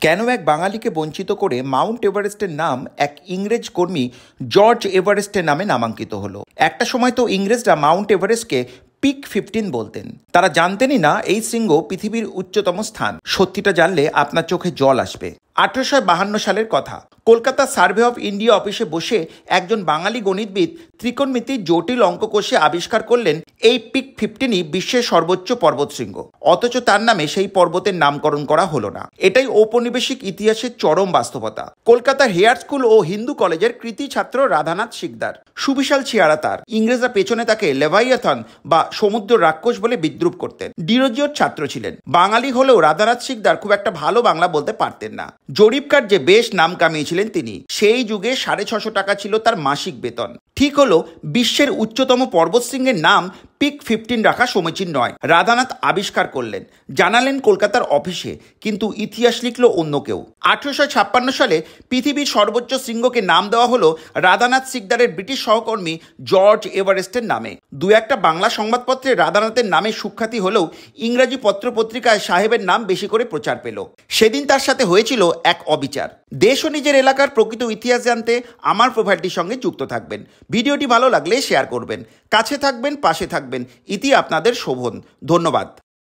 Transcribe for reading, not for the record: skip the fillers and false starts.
কেন এক বাঙালিকে বঞ্চিত করে মাউন্ট এভারেস্টের নাম এক ইংরেজ কর্মী জর্জ এভারেস্টের নামে নামাঙ্কিত হলো? একটা সময় তো ইংরেজরা মাউন্ট এভারেস্টকে পিক 15 বলতেন। তারা জানতেনই না এই শৃঙ্গ পৃথিবীর উচ্চতম স্থান। সত্যিটা জানলে আপনার চোখে জল আসবে। 1852 সালের কথা। কলকাতা সার্ভে অফ ইন্ডিয়া অফিসে বসে একজন বাঙালি গণিতবিদ ত্রিকোণমিতির জটিল অঙ্ক কষে আবিষ্কার করলেন এই পিক 15ই বিশ্বের সর্বোচ্চ পর্বতশৃঙ্গ। অথচ তার নামে সেই পর্বতের নামকরণ করা হলো না। এটাই ঔপনিবেশিক ইতিহাসের চরম বাস্তবতা। কলকাতার হেয়ার স্কুল ও হিন্দু কলেজের কৃতি ছাত্র রাধানাথ সিকদার। সুবিশাল চেহারা তার। ইংরেজরা পেছনে তাকে লেভাইয়াথন বা সমুদ্র রাক্ষস বলে বিদ্রুপ করতেন। ডিরোজিওর ছাত্র ছিলেন। বাঙালি হলেও রাধানাথ সিকদার খুব একটা ভালো বাংলা বলতে পারতেন না। জরিপ কার্যে বেশ নাম কামিয়েছিলেন তিনি। সেই যুগে 650 টাকা ছিল তার মাসিক বেতন। ঠিক হলো বিশ্বের উচ্চতম পর্বতশৃঙ্গের নাম পিক 15 রাখা সমীচীন নয়। রাধানাথ আবিষ্কার করলেন, জানালেন কলকাতার অফিসে, কিন্তু ইতিহাস লিখল অন্য কেউ। 1856 সালে পৃথিবীর সর্বোচ্চ শৃঙ্গকে নাম দেওয়া হলো রাধানাথ সিকদারের ব্রিটিশ সহকর্মী জর্জ এভারেস্টের নামে। দু একটা বাংলা সংবাদপত্রে রাধানাথের নামে সুখ্যাতি হলেও ইংরাজি পত্রপত্রিকায় সাহেবের নাম বেশি করে প্রচার পেল। সেদিন তার সাথে হয়েছিল এক অবিচার। দেশ ও নিজের এলাকার প্রকৃত ইতিহাস জানতে আমার প্রোফাইলটির সঙ্গে যুক্ত থাকবেন। ভিডিওটি ভালো লাগলে শেয়ার করবেন। কাছে থাকবেন, পাশে থাকবেন। ইতি আপনাদের শোভন। ধন্যবাদ।